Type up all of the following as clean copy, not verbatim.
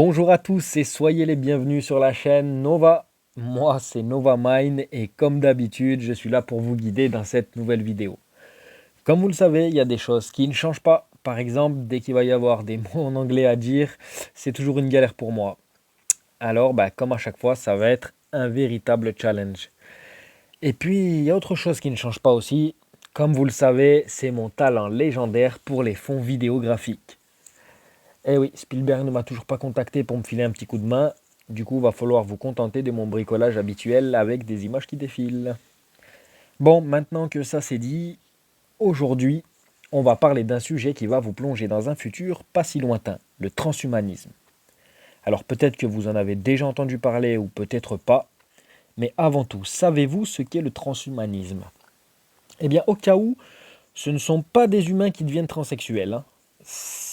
Bonjour à tous et soyez les bienvenus sur la chaîne Nova. Moi, c'est Nova Mind et comme d'habitude, je suis là pour vous guider dans cette nouvelle vidéo. Comme vous le savez, il y a des choses qui ne changent pas. Par exemple, dès qu'il va y avoir des mots en anglais à dire, c'est toujours une galère pour moi. Alors, comme à chaque fois, ça va être un véritable challenge. Et puis, il y a autre chose qui ne change pas aussi. Comme vous le savez, c'est mon talent légendaire pour les fonds vidéographiques. Eh oui, Spielberg ne m'a toujours pas contacté pour me filer un petit coup de main. Du coup, va falloir vous contenter de mon bricolage habituel avec des images qui défilent. Bon, maintenant que ça c'est dit, aujourd'hui, on va parler d'un sujet qui va vous plonger dans un futur pas si lointain, le transhumanisme. Alors peut-être que vous en avez déjà entendu parler ou peut-être pas, mais avant tout, savez-vous ce qu'est le transhumanisme? Eh bien, au cas où, ce ne sont pas des humains qui deviennent transsexuels, hein,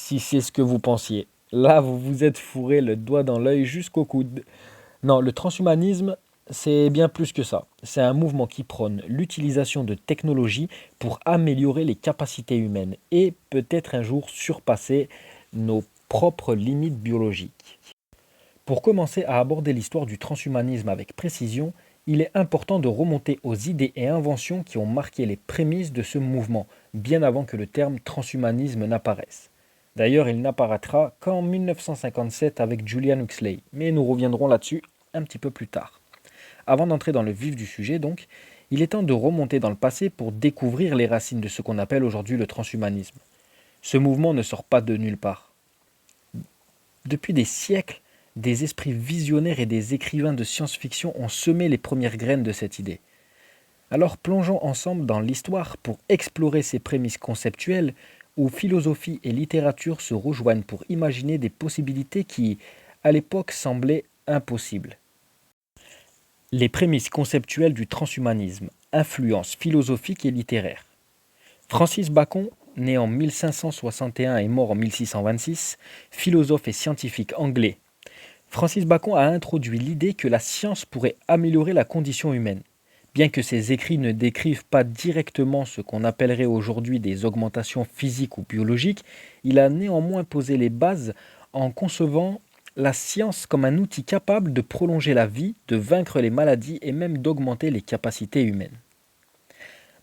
si c'est ce que vous pensiez. Là, vous vous êtes fourré le doigt dans l'œil jusqu'au coude. Non, le transhumanisme, c'est bien plus que ça. C'est un mouvement qui prône l'utilisation de technologies pour améliorer les capacités humaines et peut-être un jour surpasser nos propres limites biologiques. Pour commencer à aborder l'histoire du transhumanisme avec précision, il est important de remonter aux idées et inventions qui ont marqué les prémices de ce mouvement, bien avant que le terme transhumanisme n'apparaisse. D'ailleurs, il n'apparaîtra qu'en 1957 avec Julian Huxley, mais nous reviendrons là-dessus un petit peu plus tard. Avant d'entrer dans le vif du sujet, donc, il est temps de remonter dans le passé pour découvrir les racines de ce qu'on appelle aujourd'hui le transhumanisme. Ce mouvement ne sort pas de nulle part. Depuis des siècles, des esprits visionnaires et des écrivains de science-fiction ont semé les premières graines de cette idée. Alors plongeons ensemble dans l'histoire pour explorer ces prémices conceptuelles où philosophie et littérature se rejoignent pour imaginer des possibilités qui, à l'époque, semblaient impossibles. Les prémices conceptuelles du transhumanisme, influence philosophique et littéraire. Francis Bacon, né en 1561 et mort en 1626, philosophe et scientifique anglais. Francis Bacon a introduit l'idée que la science pourrait améliorer la condition humaine. Bien que ses écrits ne décrivent pas directement ce qu'on appellerait aujourd'hui des augmentations physiques ou biologiques, il a néanmoins posé les bases en concevant la science comme un outil capable de prolonger la vie, de vaincre les maladies et même d'augmenter les capacités humaines.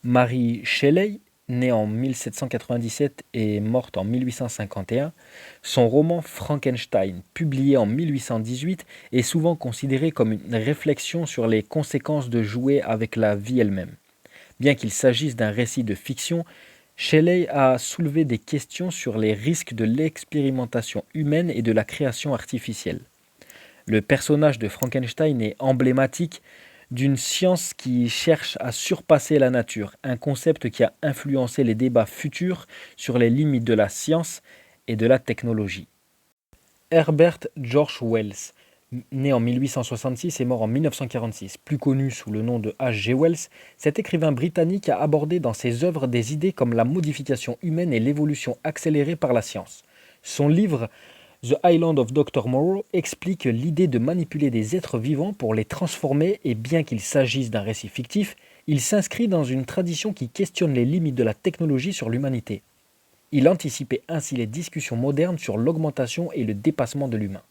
Mary Shelley, née en 1797 et morte en 1851, son roman Frankenstein, publié en 1818, est souvent considéré comme une réflexion sur les conséquences de jouer avec la vie elle-même. Bien qu'il s'agisse d'un récit de fiction, Shelley a soulevé des questions sur les risques de l'expérimentation humaine et de la création artificielle. Le personnage de Frankenstein est emblématique d'une science qui cherche à surpasser la nature, un concept qui a influencé les débats futurs sur les limites de la science et de la technologie. Herbert George Wells, né en 1866 et mort en 1946, plus connu sous le nom de H. G. Wells, cet écrivain britannique a abordé dans ses œuvres des idées comme la modification humaine et l'évolution accélérée par la science. Son livre The Island of Dr. Moreau explique l'idée de manipuler des êtres vivants pour les transformer et bien qu'il s'agisse d'un récit fictif, il s'inscrit dans une tradition qui questionne les limites de la technologie sur l'humanité. Il anticipait ainsi les discussions modernes sur l'augmentation et le dépassement de l'humain.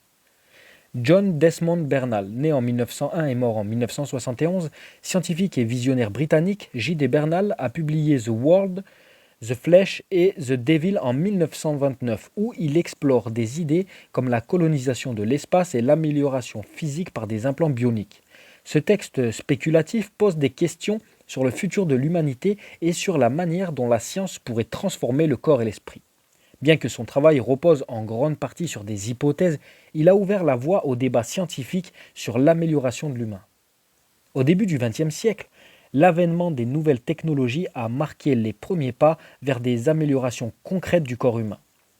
John Desmond Bernal, né en 1901 et mort en 1971, scientifique et visionnaire britannique, J.D. Bernal a publié The World, The Flesh et The Devil en 1929, où il explore des idées comme la colonisation de l'espace et l'amélioration physique par des implants bioniques. Ce texte spéculatif pose des questions sur le futur de l'humanité et sur la manière dont la science pourrait transformer le corps et l'esprit. Bien que son travail repose en grande partie sur des hypothèses, il a ouvert la voie au débat scientifique sur l'amélioration de l'humain. Au début du XXe siècle, l'avènement des nouvelles technologies a marqué les premiers pas vers des améliorations concrètes du corps humain.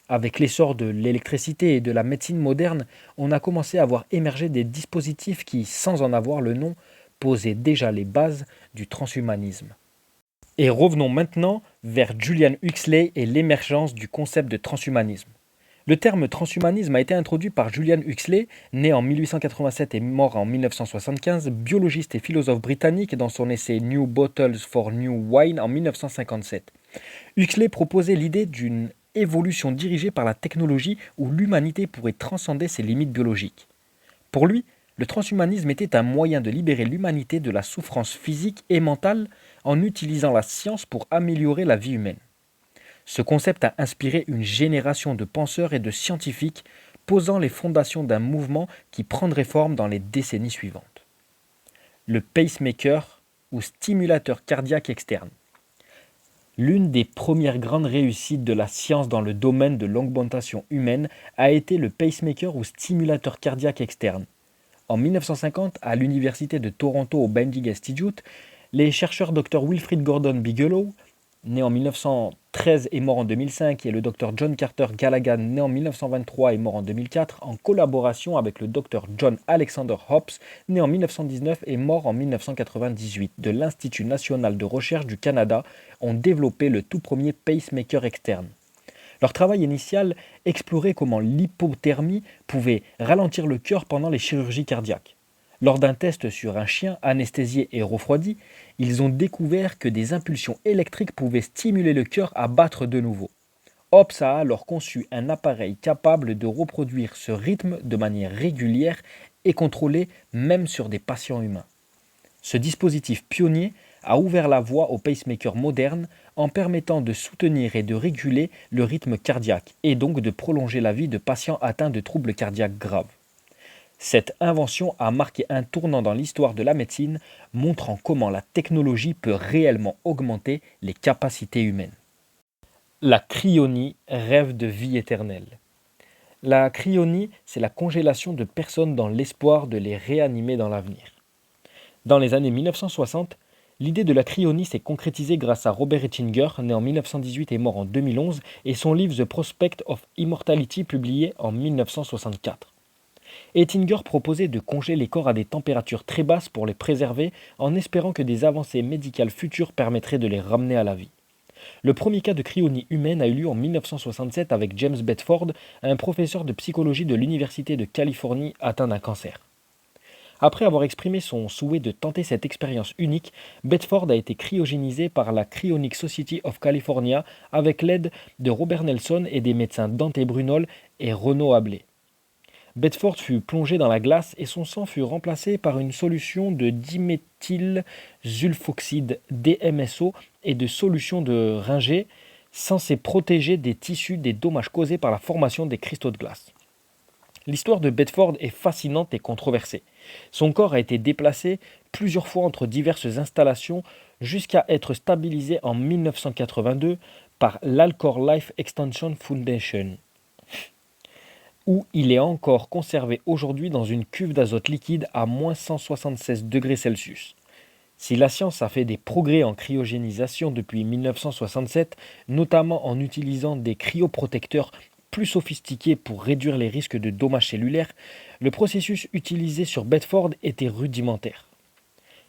Avec l'essor de l'électricité et de la médecine moderne, on a commencé à voir émerger des dispositifs qui, sans en avoir le nom, posaient déjà les bases du transhumanisme. Et revenons maintenant vers Julian Huxley et l'émergence du concept de transhumanisme. Le terme transhumanisme a été introduit par Julian Huxley, né en 1887 et mort en 1975, biologiste et philosophe britannique dans son essai New Bottles for New Wine en 1957. Huxley proposait l'idée d'une évolution dirigée par la technologie où l'humanité pourrait transcender ses limites biologiques. Pour lui, le transhumanisme était un moyen de libérer l'humanité de la souffrance physique et mentale en utilisant la science pour améliorer la vie humaine. Ce concept a inspiré une génération de penseurs et de scientifiques, posant les fondations d'un mouvement qui prendrait forme dans les décennies suivantes. Le pacemaker ou stimulateur cardiaque externe. L'une des premières grandes réussites de la science dans le domaine de l'augmentation humaine a été le pacemaker ou stimulateur cardiaque externe. En 1950, à l'université de Toronto au Bending Institute, les chercheurs Dr Wilfrid Gordon Bigelow, né en 1913 et mort en 2005, et le Dr John Carter Gallagher, né en 1923 et mort en 2004, en collaboration avec le Dr John Alexander Hobbs, né en 1919 et mort en 1998, de l'Institut national de recherche du Canada, ont développé le tout premier pacemaker externe. Leur travail initial explorait comment l'hypothermie pouvait ralentir le cœur pendant les chirurgies cardiaques. Lors d'un test sur un chien anesthésié et refroidi, ils ont découvert que des impulsions électriques pouvaient stimuler le cœur à battre de nouveau. Hobbs a alors conçu un appareil capable de reproduire ce rythme de manière régulière et contrôlée même sur des patients humains. Ce dispositif pionnier a ouvert la voie au pacemaker moderne en permettant de soutenir et de réguler le rythme cardiaque et donc de prolonger la vie de patients atteints de troubles cardiaques graves. Cette invention a marqué un tournant dans l'histoire de la médecine, montrant comment la technologie peut réellement augmenter les capacités humaines. La cryonie, rêve de vie éternelle. La cryonie, c'est la congélation de personnes dans l'espoir de les réanimer dans l'avenir. Dans les années 1960, l'idée de la cryonie s'est concrétisée grâce à Robert Ettinger, né en 1918 et mort en 2011, et son livre The Prospect of Immortality, publié en 1964. Ettinger proposait de congeler les corps à des températures très basses pour les préserver, en espérant que des avancées médicales futures permettraient de les ramener à la vie. Le premier cas de cryonie humaine a eu lieu en 1967 avec James Bedford, un professeur de psychologie de l'Université de Californie atteint d'un cancer. Après avoir exprimé son souhait de tenter cette expérience unique, Bedford a été cryogénisé par la Cryonic Society of California avec l'aide de Robert Nelson et des médecins Dante Brunol et Renaud Ablé. Bedford fut plongé dans la glace et son sang fut remplacé par une solution de diméthylsulfoxyde DMSO et de solution de Ringer, censée protéger des tissus des dommages causés par la formation des cristaux de glace. L'histoire de Bedford est fascinante et controversée. Son corps a été déplacé plusieurs fois entre diverses installations jusqu'à être stabilisé en 1982 par l'Alcor Life Extension Foundation, où il est encore conservé aujourd'hui dans une cuve d'azote liquide à moins 176 degrés Celsius. Si la science a fait des progrès en cryogénisation depuis 1967, notamment en utilisant des cryoprotecteurs plus sophistiqués pour réduire les risques de dommages cellulaires, le processus utilisé sur Bedford était rudimentaire.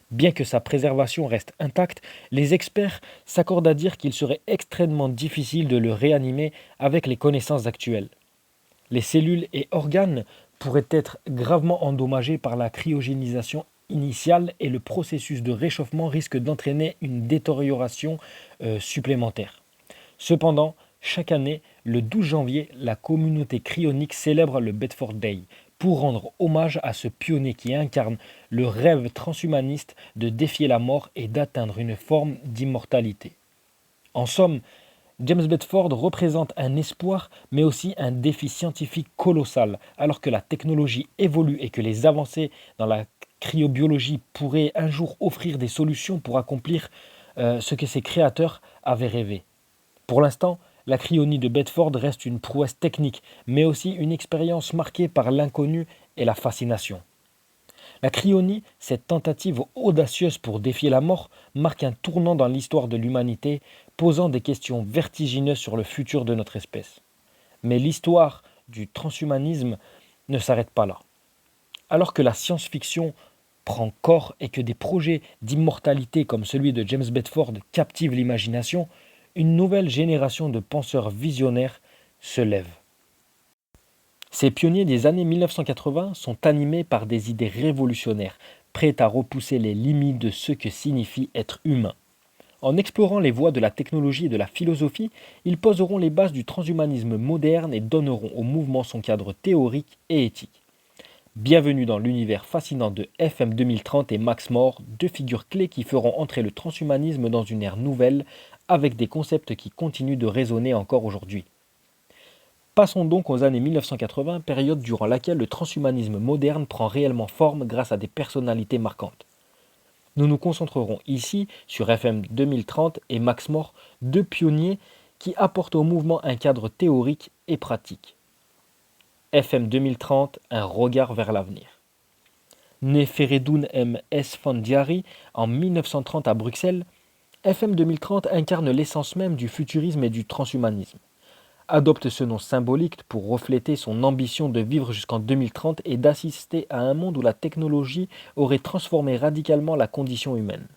Bien que sa préservation reste intacte, les experts s'accordent à dire qu'il serait extrêmement difficile de le réanimer avec les connaissances actuelles. Les cellules et organes pourraient être gravement endommagés par la cryogénisation initiale et le processus de réchauffement risque d'entraîner une détérioration supplémentaire. Cependant, chaque année, le 12 janvier, la communauté cryonique célèbre le Bedford Day pour rendre hommage à ce pionnier qui incarne le rêve transhumaniste de défier la mort et d'atteindre une forme d'immortalité. En somme, James Bedford représente un espoir, mais aussi un défi scientifique colossal, alors que la technologie évolue et que les avancées dans la cryobiologie pourraient un jour offrir des solutions pour accomplir ce que ses créateurs avaient rêvé. Pour l'instant, la cryonie de Bedford reste une prouesse technique, mais aussi une expérience marquée par l'inconnu et la fascination. La cryonie, cette tentative audacieuse pour défier la mort, marque un tournant dans l'histoire de l'humanité, posant des questions vertigineuses sur le futur de notre espèce. Mais l'histoire du transhumanisme ne s'arrête pas là. Alors que la science-fiction prend corps et que des projets d'immortalité comme celui de James Bedford captivent l'imagination, une nouvelle génération de penseurs visionnaires se lève. Ces pionniers des années 1980 sont animés par des idées révolutionnaires, prêts à repousser les limites de ce que signifie être humain. En explorant les voies de la technologie et de la philosophie, ils poseront les bases du transhumanisme moderne et donneront au mouvement son cadre théorique et éthique. Bienvenue dans l'univers fascinant de FM 2030 et Max More, deux figures clés qui feront entrer le transhumanisme dans une ère nouvelle, avec des concepts qui continuent de résonner encore aujourd'hui. Passons donc aux années 1980, période durant laquelle le transhumanisme moderne prend réellement forme grâce à des personnalités marquantes. Nous nous concentrerons ici sur FM 2030 et Max More, deux pionniers qui apportent au mouvement un cadre théorique et pratique. FM 2030, un regard vers l'avenir. Né Feredoun M. Esfandiari en 1930 à Bruxelles, FM 2030 incarne l'essence même du futurisme et du transhumanisme. Adopte ce nom symbolique pour refléter son ambition de vivre jusqu'en 2030 et d'assister à un monde où la technologie aurait transformé radicalement la condition humaine.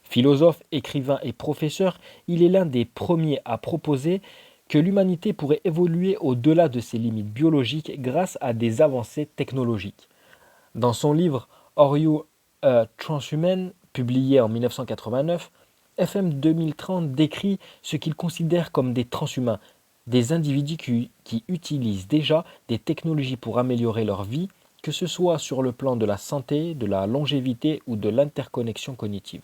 Philosophe, écrivain et professeur, il est l'un des premiers à proposer que l'humanité pourrait évoluer au-delà de ses limites biologiques grâce à des avancées technologiques. Dans son livre Are You a Transhuman, publié en 1989, FM 2030 décrit ce qu'il considère comme des transhumains, des individus qui utilisent déjà des technologies pour améliorer leur vie, que ce soit sur le plan de la santé, de la longévité ou de l'interconnexion cognitive.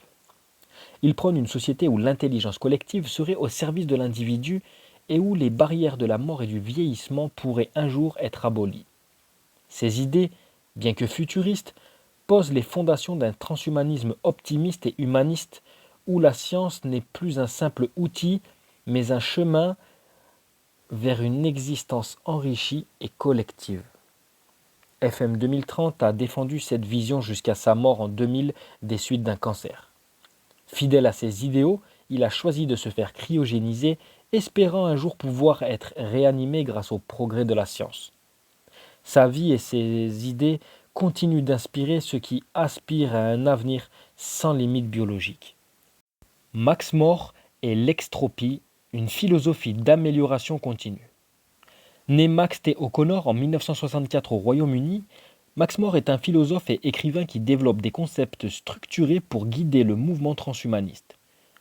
Il prône une société où l'intelligence collective serait au service de l'individu et où les barrières de la mort et du vieillissement pourraient un jour être abolies. Ces idées, bien que futuristes, posent les fondations d'un transhumanisme optimiste et humaniste où la science n'est plus un simple outil, mais un chemin vers une existence enrichie et collective. FM 2030 a défendu cette vision jusqu'à sa mort en 2000 des suites d'un cancer. Fidèle à ses idéaux, il a choisi de se faire cryogéniser, espérant un jour pouvoir être réanimé grâce au progrès de la science. Sa vie et ses idées continuent d'inspirer ceux qui aspirent à un avenir sans limite biologique. Max More et l'extropie, une philosophie d'amélioration continue. Né Max T. O'Connor en 1964 au Royaume-Uni, Max More est un philosophe et écrivain qui développe des concepts structurés pour guider le mouvement transhumaniste.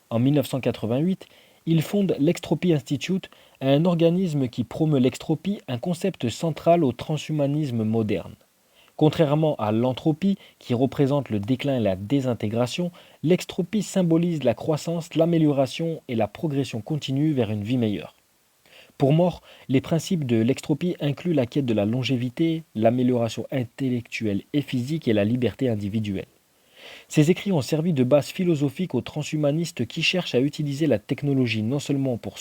En 1988, il fonde l'Extropie Institute, un organisme qui promeut l'extropie, un concept central au transhumanisme moderne. Contrairement à l'entropie, qui représente le déclin et la désintégration, l'extropie symbolise la croissance, l'amélioration et la progression continue vers une vie meilleure. Pour More, les principes de l'extropie incluent la quête de la longévité, l'amélioration intellectuelle et physique et la liberté individuelle. Ces écrits ont servi de base philosophique aux transhumanistes qui cherchent à utiliser la technologie non seulement pour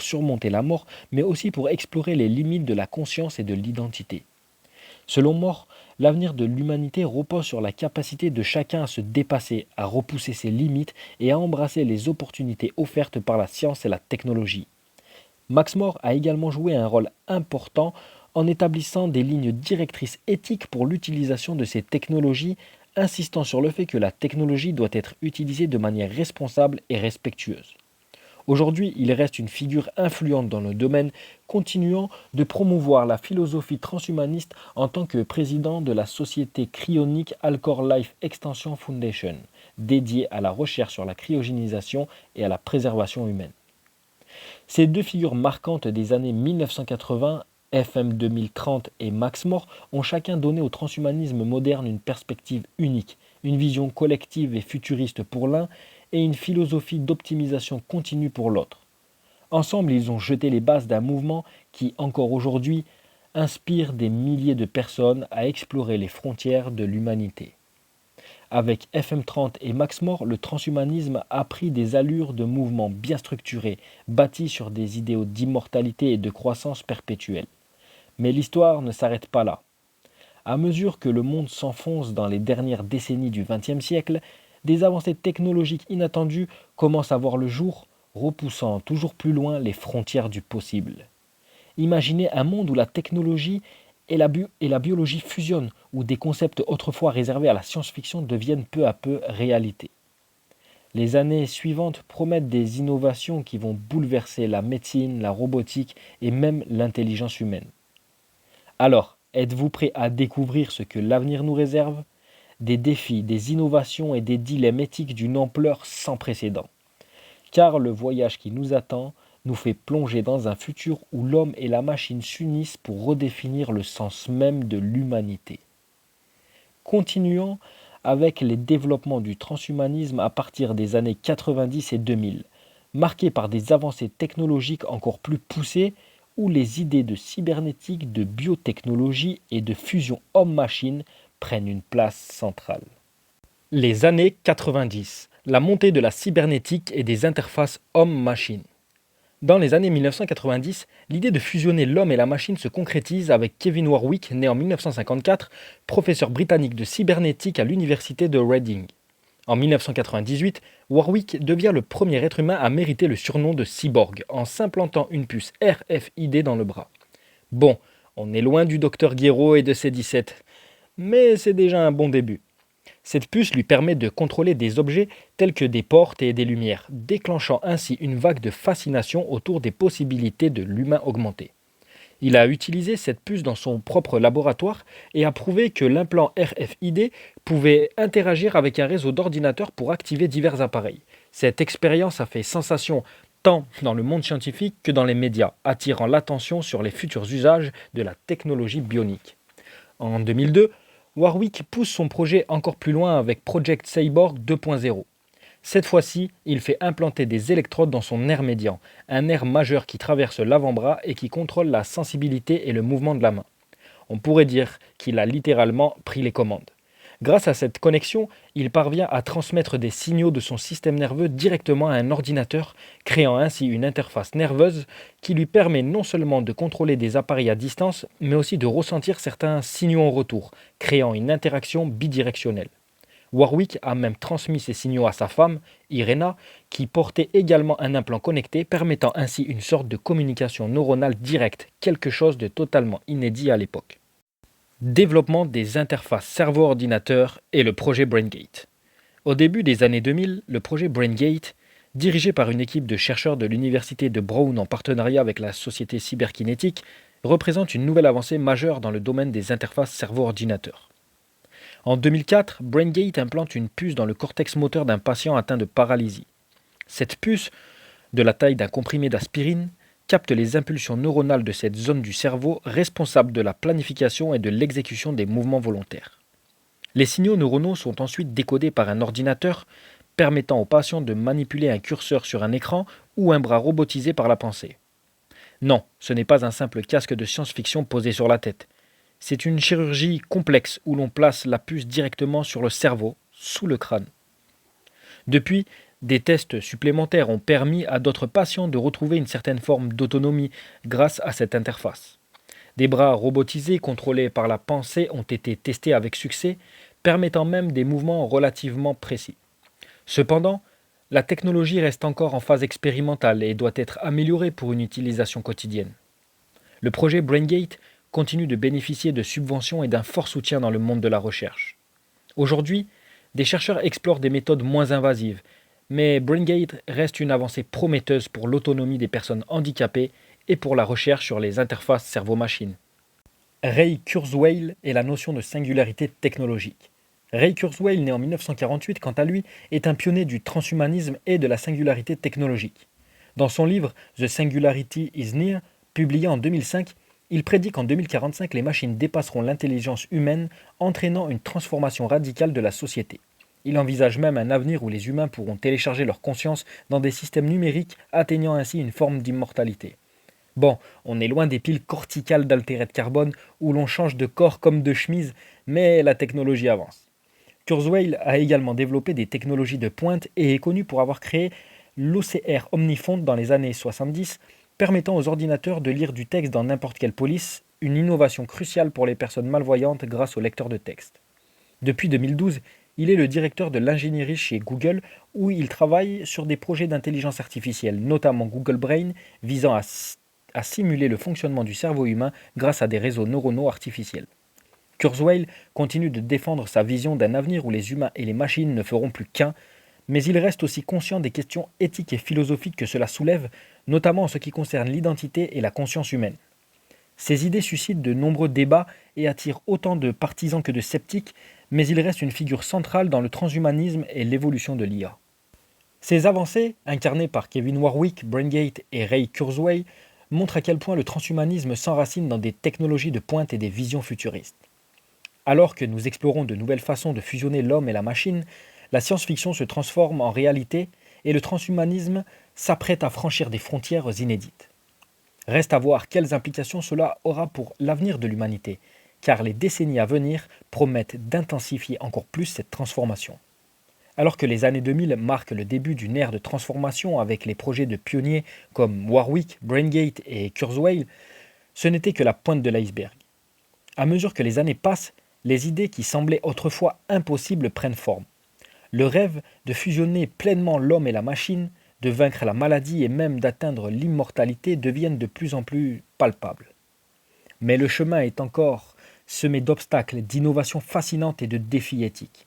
surmonter la mort, mais aussi pour explorer les limites de la conscience et de l'identité. Selon More, l'avenir de l'humanité repose sur la capacité de chacun à se dépasser, à repousser ses limites et à embrasser les opportunités offertes par la science et la technologie. Max More a également joué un rôle important en établissant des lignes directrices éthiques pour l'utilisation de ces technologies, insistant sur le fait que la technologie doit être utilisée de manière responsable et respectueuse. Aujourd'hui, il reste une figure influente dans le domaine, continuant de promouvoir la philosophie transhumaniste en tant que président de la société cryonique Alcor Life Extension Foundation, dédiée à la recherche sur la cryogénisation et à la préservation humaine. Ces deux figures marquantes des années 1980, FM 2030 et Max More, ont chacun donné au transhumanisme moderne une perspective unique, une vision collective et futuriste pour l'un et une philosophie d'optimisation continue pour l'autre. Ensemble, ils ont jeté les bases d'un mouvement qui, encore aujourd'hui, inspire des milliers de personnes à explorer les frontières de l'humanité. Avec FM30 et Max More, le transhumanisme a pris des allures de mouvement bien structuré, bâti sur des idéaux d'immortalité et de croissance perpétuelle. Mais l'histoire ne s'arrête pas là. À mesure que le monde s'enfonce dans les dernières décennies du XXe siècle, des avancées technologiques inattendues commencent à voir le jour, repoussant toujours plus loin les frontières du possible. Imaginez un monde où la technologie et la biologie fusionnent, où des concepts autrefois réservés à la science-fiction deviennent peu à peu réalité. Les années suivantes promettent des innovations qui vont bouleverser la médecine, la robotique et même l'intelligence humaine. Alors, êtes-vous prêt à découvrir ce que l'avenir nous réserve ? Des défis, des innovations et des dilemmes éthiques d'une ampleur sans précédent. car le voyage qui nous attend nous fait plonger dans un futur où l'homme et la machine s'unissent pour redéfinir le sens même de l'humanité. Continuons avec les développements du transhumanisme à partir des années 90 et 2000, marqués par des avancées technologiques encore plus poussées où les idées de cybernétique, de biotechnologie et de fusion homme-machine prennent une place centrale. Les années 90, la montée de la cybernétique et des interfaces homme-machine. Dans les années 1990, l'idée de fusionner l'homme et la machine se concrétise avec Kevin Warwick, né en 1954, professeur britannique de cybernétique à l'université de Reading. En 1998, Warwick devient le premier être humain à mériter le surnom de cyborg en s'implantant une puce RFID dans le bras. Bon, on est loin du docteur Guéraud et de ses 17, mais c'est déjà un bon début. Cette puce lui permet de contrôler des objets tels que des portes et des lumières, déclenchant ainsi une vague de fascination autour des possibilités de l'humain augmenté. Il a utilisé cette puce dans son propre laboratoire et a prouvé que l'implant RFID pouvait interagir avec un réseau d'ordinateurs pour activer divers appareils. Cette expérience a fait sensation tant dans le monde scientifique que dans les médias, attirant l'attention sur les futurs usages de la technologie bionique. En 2002, Warwick pousse son projet encore plus loin avec Project Cyborg 2.0. Cette fois-ci, il fait implanter des électrodes dans son nerf médian, un nerf majeur qui traverse l'avant-bras et qui contrôle la sensibilité et le mouvement de la main. On pourrait dire qu'il a littéralement pris les commandes. Grâce à cette connexion, il parvient à transmettre des signaux de son système nerveux directement à un ordinateur, créant ainsi une interface nerveuse qui lui permet non seulement de contrôler des appareils à distance, mais aussi de ressentir certains signaux en retour, créant une interaction bidirectionnelle. Warwick a même transmis ces signaux à sa femme, Irena, qui portait également un implant connecté, permettant ainsi une sorte de communication neuronale directe, quelque chose de totalement inédit à l'époque. Développement des interfaces cerveau-ordinateur et le projet BrainGate. Au début des années 2000, le projet BrainGate, dirigé par une équipe de chercheurs de l'université de Brown en partenariat avec la société cyberkinétique, représente une nouvelle avancée majeure dans le domaine des interfaces cerveau-ordinateur. En 2004, BrainGate implante une puce dans le cortex moteur d'un patient atteint de paralysie. Cette puce, de la taille d'un comprimé d'aspirine, capte les impulsions neuronales de cette zone du cerveau responsable de la planification et de l'exécution des mouvements volontaires. Les signaux neuronaux sont ensuite décodés par un ordinateur permettant au patient de manipuler un curseur sur un écran ou un bras robotisé par la pensée. Non, ce n'est pas un simple casque de science-fiction posé sur la tête. C'est une chirurgie complexe où l'on place la puce directement sur le cerveau, sous le crâne. Depuis, des tests supplémentaires ont permis à d'autres patients de retrouver une certaine forme d'autonomie grâce à cette interface. Des bras robotisés contrôlés par la pensée ont été testés avec succès, permettant même des mouvements relativement précis. Cependant, la technologie reste encore en phase expérimentale et doit être améliorée pour une utilisation quotidienne. Le projet BrainGate continue de bénéficier de subventions et d'un fort soutien dans le monde de la recherche. Aujourd'hui, des chercheurs explorent des méthodes moins invasives, mais BrainGate reste une avancée prometteuse pour l'autonomie des personnes handicapées et pour la recherche sur les interfaces cerveau-machine. Ray Kurzweil et la notion de singularité technologique. Ray Kurzweil, né en 1948, quant à lui, est un pionnier du transhumanisme et de la singularité technologique. Dans son livre The Singularity is Near, publié en 2005, il prédit qu'en 2045, les machines dépasseront l'intelligence humaine, entraînant une transformation radicale de la société. Il envisage même un avenir où les humains pourront télécharger leur conscience dans des systèmes numériques, atteignant ainsi une forme d'immortalité. Bon, on est loin des piles corticales d'altérate carbone où l'on change de corps comme de chemise, mais la technologie avance. Kurzweil a également développé des technologies de pointe et est connu pour avoir créé l'OCR Omnifont dans les années 70, permettant aux ordinateurs de lire du texte dans n'importe quelle police, une innovation cruciale pour les personnes malvoyantes grâce au lecteur de texte. Depuis 2012, il est le directeur de l'ingénierie chez Google, où il travaille sur des projets d'intelligence artificielle, notamment Google Brain, visant à simuler le fonctionnement du cerveau humain grâce à des réseaux neuronaux artificiels. Kurzweil continue de défendre sa vision d'un avenir où les humains et les machines ne feront plus qu'un, mais il reste aussi conscient des questions éthiques et philosophiques que cela soulève, notamment en ce qui concerne l'identité et la conscience humaine. Ces idées suscitent de nombreux débats et attirent autant de partisans que de sceptiques, mais il reste une figure centrale dans le transhumanisme et l'évolution de l'IA. Ces avancées, incarnées par Kevin Warwick, BrainGate et Ray Kurzweil, montrent à quel point le transhumanisme s'enracine dans des technologies de pointe et des visions futuristes. Alors que nous explorons de nouvelles façons de fusionner l'homme et la machine, la science-fiction se transforme en réalité et le transhumanisme s'apprête à franchir des frontières inédites. Reste à voir quelles implications cela aura pour l'avenir de l'humanité, car les décennies à venir promettent d'intensifier encore plus cette transformation. Alors que les années 2000 marquent le début d'une ère de transformation avec les projets de pionniers comme Warwick, BrainGate et Kurzweil, ce n'était que la pointe de l'iceberg. À mesure que les années passent, les idées qui semblaient autrefois impossibles prennent forme. Le rêve de fusionner pleinement l'homme et la machine, de vaincre la maladie et même d'atteindre l'immortalité deviennent de plus en plus palpables. Mais le chemin est encore semé d'obstacles, d'innovations fascinantes et de défis éthiques.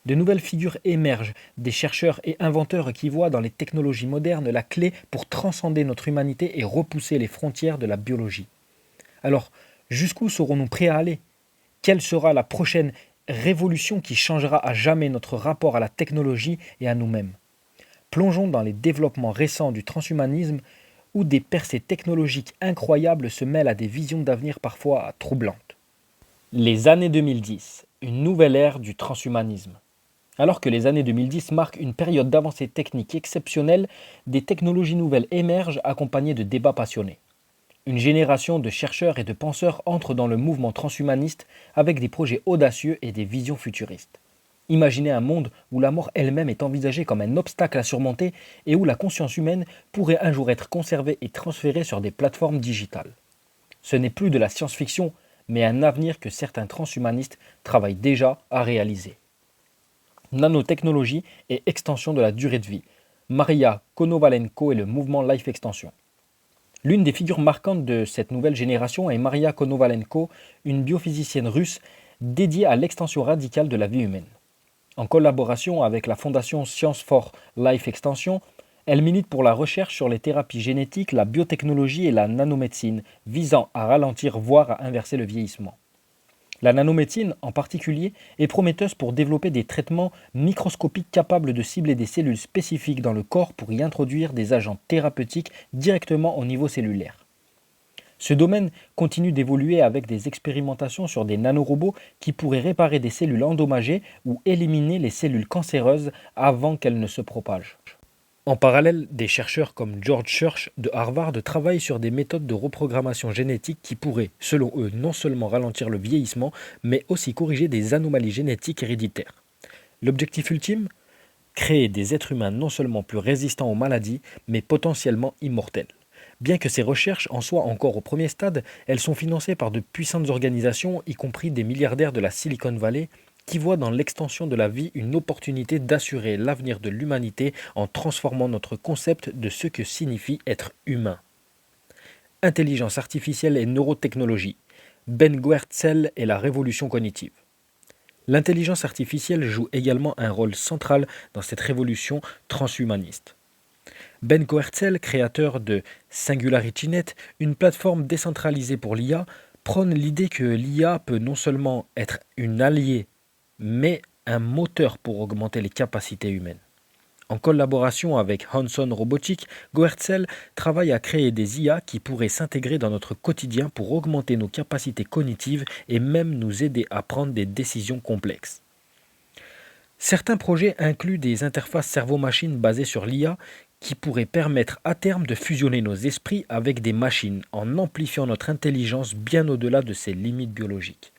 De nouvelles figures émergent, des chercheurs et inventeurs qui voient dans les technologies modernes la clé pour transcender notre humanité et repousser les frontières de la biologie. Alors, jusqu'où serons-nous prêts à aller? Quelle sera la prochaine révolution qui changera à jamais notre rapport à la technologie et à nous-mêmes? Plongeons dans les développements récents du transhumanisme où des percées technologiques incroyables se mêlent à des visions d'avenir parfois troublantes. Les années 2010, une nouvelle ère du transhumanisme. Alors que les années 2010 marquent une période d'avancée technique exceptionnelle, des technologies nouvelles émergent accompagnées de débats passionnés. Une génération de chercheurs et de penseurs entre dans le mouvement transhumaniste avec des projets audacieux et des visions futuristes. Imaginez un monde où la mort elle-même est envisagée comme un obstacle à surmonter et où la conscience humaine pourrait un jour être conservée et transférée sur des plateformes digitales. Ce n'est plus de la science-fiction, mais un avenir que certains transhumanistes travaillent déjà à réaliser. Nanotechnologie et extension de la durée de vie. Maria Konovalenko et le mouvement Life Extension. L'une des figures marquantes de cette nouvelle génération est Maria Konovalenko, une biophysicienne russe dédiée à l'extension radicale de la vie humaine. En collaboration avec la fondation Science for Life Extension, elle milite pour la recherche sur les thérapies génétiques, la biotechnologie et la nanomédecine, visant à ralentir voire à inverser le vieillissement. La nanomédecine, en particulier, est prometteuse pour développer des traitements microscopiques capables de cibler des cellules spécifiques dans le corps pour y introduire des agents thérapeutiques directement au niveau cellulaire. Ce domaine continue d'évoluer avec des expérimentations sur des nanorobots qui pourraient réparer des cellules endommagées ou éliminer les cellules cancéreuses avant qu'elles ne se propagent. En parallèle, des chercheurs comme George Church de Harvard travaillent sur des méthodes de reprogrammation génétique qui pourraient, selon eux, non seulement ralentir le vieillissement, mais aussi corriger des anomalies génétiques héréditaires. L'objectif ultime? Créer des êtres humains non seulement plus résistants aux maladies, mais potentiellement immortels. Bien que ces recherches en soient encore au premier stade, elles sont financées par de puissantes organisations, y compris des milliardaires de la Silicon Valley, qui voient dans l'extension de la vie une opportunité d'assurer l'avenir de l'humanité en transformant notre concept de ce que signifie être humain. Intelligence artificielle et neurotechnologie. Ben Goertzel et la révolution cognitive. L'intelligence artificielle joue également un rôle central dans cette révolution transhumaniste. Ben Goertzel, créateur de SingularityNet, une plateforme décentralisée pour l'IA, prône l'idée que l'IA peut non seulement être une alliée, mais un moteur pour augmenter les capacités humaines. En collaboration avec Hanson Robotics, Goertzel travaille à créer des IA qui pourraient s'intégrer dans notre quotidien pour augmenter nos capacités cognitives et même nous aider à prendre des décisions complexes. Certains projets incluent des interfaces cerveau-machine basées sur l'IA qui pourraient permettre à terme de fusionner nos esprits avec des machines en amplifiant notre intelligence bien au-delà de ses limites biologiques.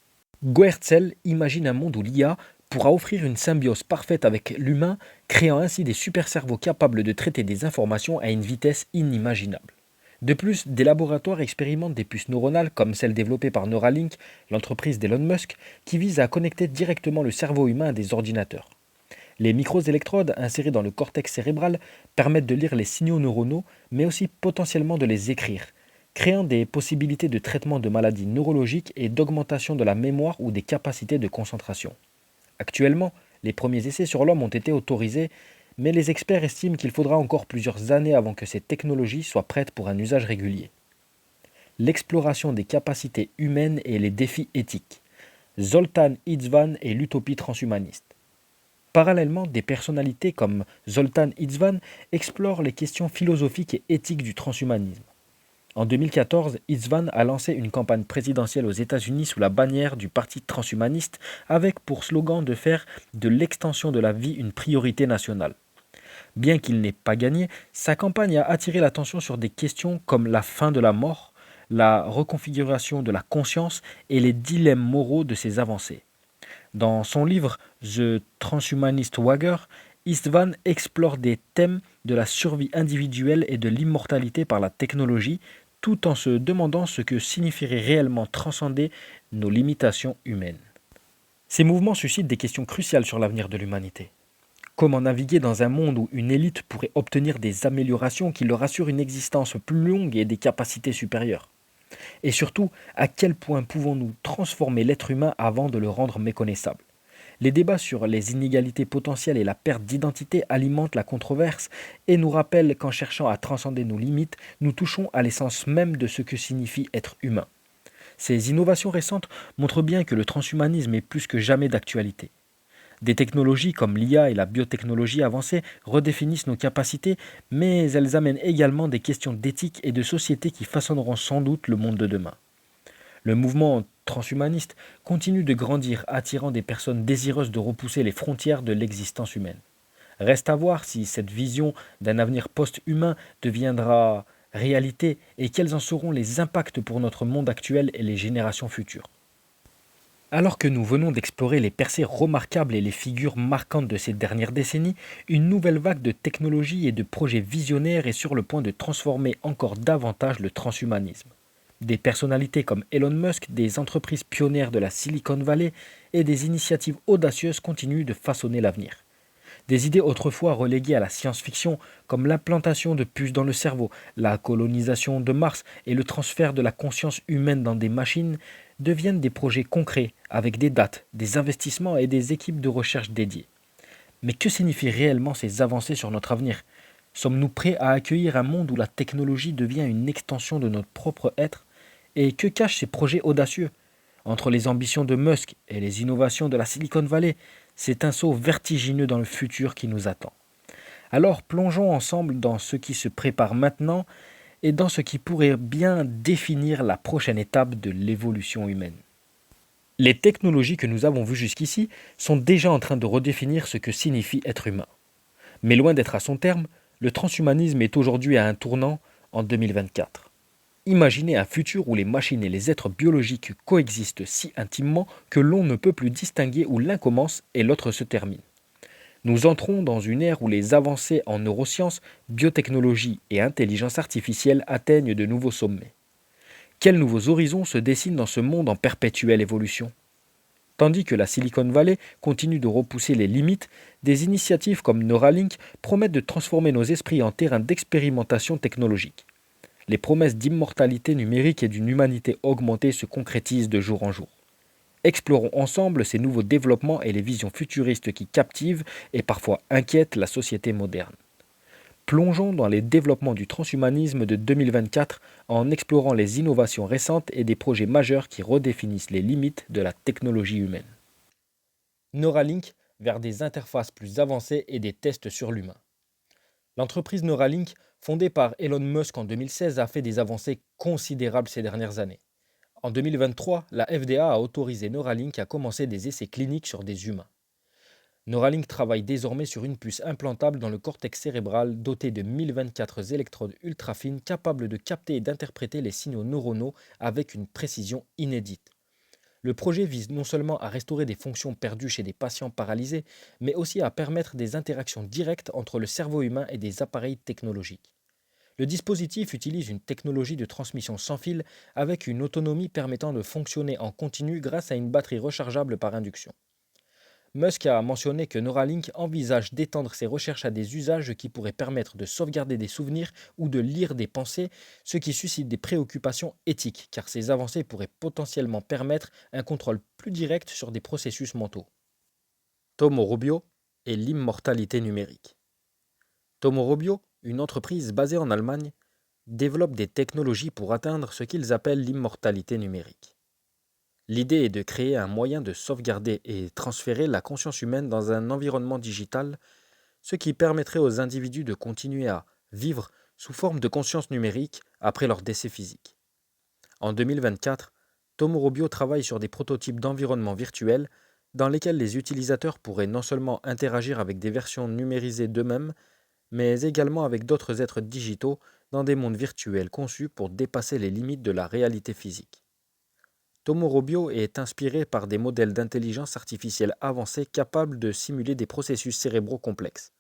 Goertzel imagine un monde où l'IA pourra offrir une symbiose parfaite avec l'humain, créant ainsi des super-cerveaux capables de traiter des informations à une vitesse inimaginable. De plus, des laboratoires expérimentent des puces neuronales comme celle développée par Neuralink, l'entreprise d'Elon Musk, qui vise à connecter directement le cerveau humain à des ordinateurs. Les microélectrodes insérées dans le cortex cérébral permettent de lire les signaux neuronaux, mais aussi potentiellement de les écrire, créant des possibilités de traitement de maladies neurologiques et d'augmentation de la mémoire ou des capacités de concentration. Actuellement, les premiers essais sur l'homme ont été autorisés, mais les experts estiment qu'il faudra encore plusieurs années avant que ces technologies soient prêtes pour un usage régulier. L'exploration des capacités humaines et les défis éthiques. Zoltan Istvan et l'utopie transhumaniste. Parallèlement, des personnalités comme Zoltan Istvan explorent les questions philosophiques et éthiques du transhumanisme. En 2014, Istvan a lancé une campagne présidentielle aux États-Unis sous la bannière du Parti transhumaniste avec pour slogan de faire de l'extension de la vie une priorité nationale. Bien qu'il n'ait pas gagné, sa campagne a attiré l'attention sur des questions comme la fin de la mort, la reconfiguration de la conscience et les dilemmes moraux de ces avancées. Dans son livre The Transhumanist Wagger, Istvan explore des thèmes de la survie individuelle et de l'immortalité par la technologie, tout en se demandant ce que signifierait réellement transcender nos limitations humaines. Ces mouvements suscitent des questions cruciales sur l'avenir de l'humanité. Comment naviguer dans un monde où une élite pourrait obtenir des améliorations qui leur assurent une existence plus longue et des capacités supérieures? Et surtout, à quel point pouvons-nous transformer l'être humain avant de le rendre méconnaissable? Les débats sur les inégalités potentielles et la perte d'identité alimentent la controverse et nous rappellent qu'en cherchant à transcender nos limites, nous touchons à l'essence même de ce que signifie être humain. Ces innovations récentes montrent bien que le transhumanisme est plus que jamais d'actualité. Des technologies comme l'IA et la biotechnologie avancée redéfinissent nos capacités, mais elles amènent également des questions d'éthique et de société qui façonneront sans doute le monde de demain. Le mouvement transhumaniste continue de grandir, attirant des personnes désireuses de repousser les frontières de l'existence humaine. Reste à voir si cette vision d'un avenir post-humain deviendra réalité et quels en seront les impacts pour notre monde actuel et les générations futures. Alors que nous venons d'explorer les percées remarquables et les figures marquantes de ces dernières décennies, une nouvelle vague de technologies et de projets visionnaires est sur le point de transformer encore davantage le transhumanisme. Des personnalités comme Elon Musk, des entreprises pionnières de la Silicon Valley et des initiatives audacieuses continuent de façonner l'avenir. Des idées autrefois reléguées à la science-fiction, comme l'implantation de puces dans le cerveau, la colonisation de Mars et le transfert de la conscience humaine dans des machines, deviennent des projets concrets, avec des dates, des investissements et des équipes de recherche dédiées. Mais que signifient réellement ces avancées sur notre avenir? Sommes-nous prêts à accueillir un monde où la technologie devient une extension de notre propre être? Et que cachent ces projets audacieux? Entre les ambitions de Musk et les innovations de la Silicon Valley, c'est un saut vertigineux dans le futur qui nous attend. Alors plongeons ensemble dans ce qui se prépare maintenant et dans ce qui pourrait bien définir la prochaine étape de l'évolution humaine. Les technologies que nous avons vues jusqu'ici sont déjà en train de redéfinir ce que signifie être humain. Mais loin d'être à son terme, le transhumanisme est aujourd'hui à un tournant en 2024. Imaginez un futur où les machines et les êtres biologiques coexistent si intimement que l'on ne peut plus distinguer où l'un commence et l'autre se termine. Nous entrons dans une ère où les avancées en neurosciences, biotechnologie et intelligence artificielle atteignent de nouveaux sommets. Quels nouveaux horizons se dessinent dans ce monde en perpétuelle évolution? Tandis que la Silicon Valley continue de repousser les limites, des initiatives comme Neuralink promettent de transformer nos esprits en terrain d'expérimentation technologique. Les promesses d'immortalité numérique et d'une humanité augmentée se concrétisent de jour en jour. Explorons ensemble ces nouveaux développements et les visions futuristes qui captivent et parfois inquiètent la société moderne. Plongeons dans les développements du transhumanisme de 2024 en explorant les innovations récentes et des projets majeurs qui redéfinissent les limites de la technologie humaine. Neuralink vers des interfaces plus avancées et des tests sur l'humain. L'entreprise Neuralink, fondée par Elon Musk en 2016, a fait des avancées considérables ces dernières années. En 2023, la FDA a autorisé Neuralink à commencer des essais cliniques sur des humains. Neuralink travaille désormais sur une puce implantable dans le cortex cérébral dotée de 1024 électrodes ultra fines capables de capter et d'interpréter les signaux neuronaux avec une précision inédite. Le projet vise non seulement à restaurer des fonctions perdues chez des patients paralysés, mais aussi à permettre des interactions directes entre le cerveau humain et des appareils technologiques. Le dispositif utilise une technologie de transmission sans fil avec une autonomie permettant de fonctionner en continu grâce à une batterie rechargeable par induction. Musk a mentionné que Neuralink envisage d'étendre ses recherches à des usages qui pourraient permettre de sauvegarder des souvenirs ou de lire des pensées, ce qui suscite des préoccupations éthiques, car ces avancées pourraient potentiellement permettre un contrôle plus direct sur des processus mentaux. Tomorrobio et l'immortalité numérique. Tomorrobio, une entreprise basée en Allemagne, développe des technologies pour atteindre ce qu'ils appellent l'immortalité numérique. L'idée est de créer un moyen de sauvegarder et transférer la conscience humaine dans un environnement digital, ce qui permettrait aux individus de continuer à vivre sous forme de conscience numérique après leur décès physique. En 2024, Tomorrobio travaille sur des prototypes d'environnements virtuels dans lesquels les utilisateurs pourraient non seulement interagir avec des versions numérisées d'eux-mêmes, mais également avec d'autres êtres digitaux dans des mondes virtuels conçus pour dépasser les limites de la réalité physique. Tomorrobio est inspiré par des modèles d'intelligence artificielle avancés capables de simuler des processus cérébraux complexes.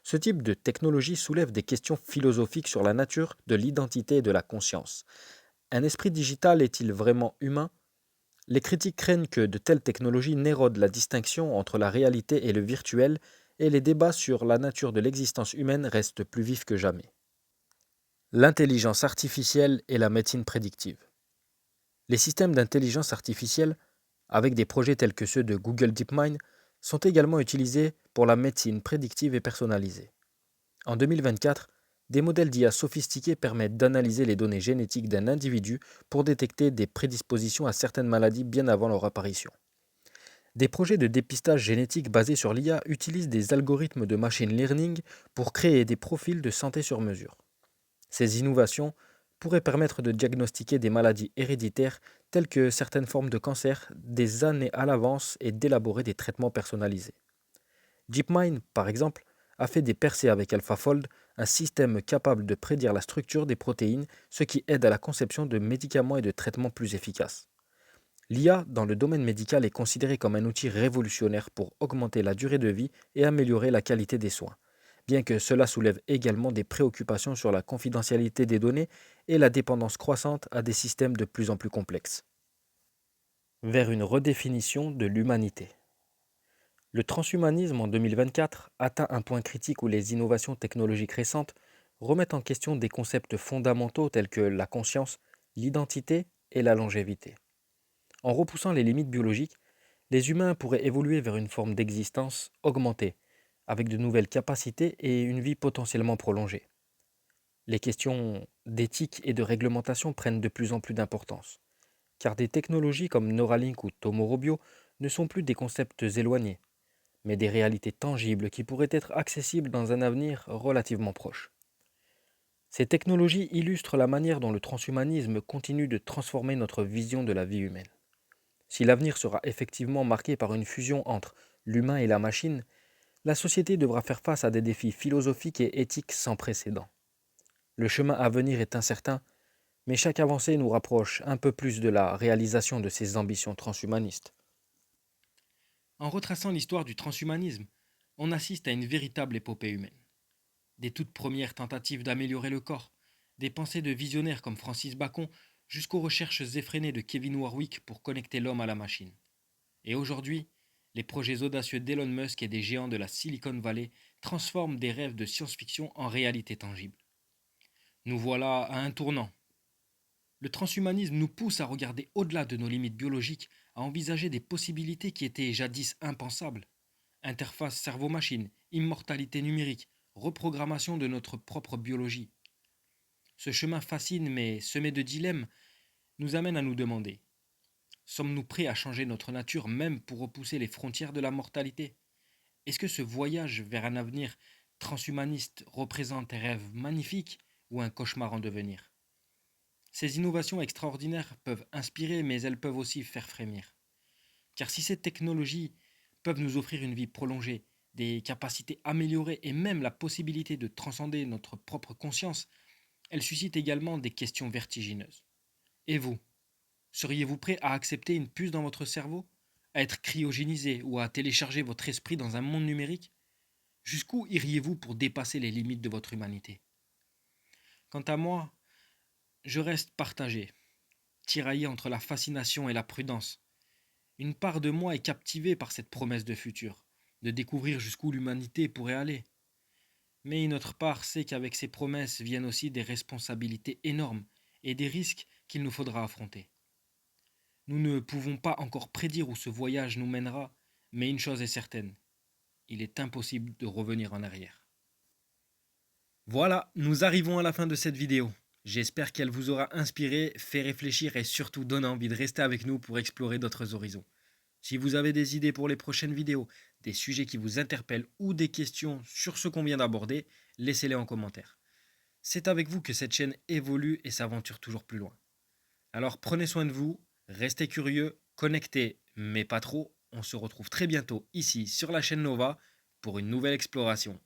Ce type de technologie soulève des questions philosophiques sur la nature de l'identité et de la conscience. Un esprit digital est-il vraiment humain? Les critiques craignent que de telles technologies n'érodent la distinction entre la réalité et le virtuel, et les débats sur la nature de l'existence humaine restent plus vifs que jamais. L'intelligence artificielle et la médecine prédictive. Les systèmes d'intelligence artificielle, avec des projets tels que ceux de Google DeepMind, sont également utilisés pour la médecine prédictive et personnalisée. En 2024, des modèles d'IA sophistiqués permettent d'analyser les données génétiques d'un individu pour détecter des prédispositions à certaines maladies bien avant leur apparition. Des projets de dépistage génétique basés sur l'IA utilisent des algorithmes de machine learning pour créer des profils de santé sur mesure. Ces innovations pourraient permettre de diagnostiquer des maladies héréditaires telles que certaines formes de cancer des années à l'avance et d'élaborer des traitements personnalisés. DeepMind, par exemple, a fait des percées avec AlphaFold, un système capable de prédire la structure des protéines, ce qui aide à la conception de médicaments et de traitements plus efficaces. L'IA dans le domaine médical est considérée comme un outil révolutionnaire pour augmenter la durée de vie et améliorer la qualité des soins, bien que cela soulève également des préoccupations sur la confidentialité des données et la dépendance croissante à des systèmes de plus en plus complexes. Vers une redéfinition de l'humanité. Le transhumanisme en 2024 atteint un point critique où les innovations technologiques récentes remettent en question des concepts fondamentaux tels que la conscience, l'identité et la longévité. En repoussant les limites biologiques, les humains pourraient évoluer vers une forme d'existence augmentée, avec de nouvelles capacités et une vie potentiellement prolongée. Les questions d'éthique et de réglementation prennent de plus en plus d'importance, car des technologies comme Neuralink ou Tomorrobio ne sont plus des concepts éloignés, mais des réalités tangibles qui pourraient être accessibles dans un avenir relativement proche. Ces technologies illustrent la manière dont le transhumanisme continue de transformer notre vision de la vie humaine. Si l'avenir sera effectivement marqué par une fusion entre l'humain et la machine, la société devra faire face à des défis philosophiques et éthiques sans précédent. Le chemin à venir est incertain, mais chaque avancée nous rapproche un peu plus de la réalisation de ces ambitions transhumanistes. En retraçant l'histoire du transhumanisme, on assiste à une véritable épopée humaine. Des toutes premières tentatives d'améliorer le corps, des pensées de visionnaires comme Francis Bacon, jusqu'aux recherches effrénées de Kevin Warwick pour connecter l'homme à la machine. Et aujourd'hui, les projets audacieux d'Elon Musk et des géants de la Silicon Valley transforment des rêves de science-fiction en réalité tangible. Nous voilà à un tournant. Le transhumanisme nous pousse à regarder au-delà de nos limites biologiques, à envisager des possibilités qui étaient jadis impensables. Interface cerveau-machine, immortalité numérique, reprogrammation de notre propre biologie. Ce chemin fascine mais semé de dilemmes nous amène à nous demander: sommes-nous prêts à changer notre nature même pour repousser les frontières de la mortalité? Est-ce que ce voyage vers un avenir transhumaniste représente un rêve magnifique ou un cauchemar en devenir? Ces innovations extraordinaires peuvent inspirer, mais elles peuvent aussi faire frémir. Car si ces technologies peuvent nous offrir une vie prolongée, des capacités améliorées et même la possibilité de transcender notre propre conscience, elles suscitent également des questions vertigineuses. Et vous, seriez-vous prêt à accepter une puce dans votre cerveau, à être cryogénisé ou à télécharger votre esprit dans un monde numérique? Jusqu'où iriez-vous pour dépasser les limites de votre humanité? Quant à moi, je reste partagé, tiraillé entre la fascination et la prudence. Une part de moi est captivée par cette promesse de futur, de découvrir jusqu'où l'humanité pourrait aller. Mais une autre part sait qu'avec ces promesses viennent aussi des responsabilités énormes et des risques qu'il nous faudra affronter. Nous ne pouvons pas encore prédire où ce voyage nous mènera, mais une chose est certaine, il est impossible de revenir en arrière. Voilà, nous arrivons à la fin de cette vidéo. J'espère qu'elle vous aura inspiré, fait réfléchir et surtout donné envie de rester avec nous pour explorer d'autres horizons. Si vous avez des idées pour les prochaines vidéos, des sujets qui vous interpellent ou des questions sur ce qu'on vient d'aborder, laissez-les en commentaire. C'est avec vous que cette chaîne évolue et s'aventure toujours plus loin. Alors prenez soin de vous, restez curieux, connectés, mais pas trop. On se retrouve très bientôt ici sur la chaîne Nova pour une nouvelle exploration.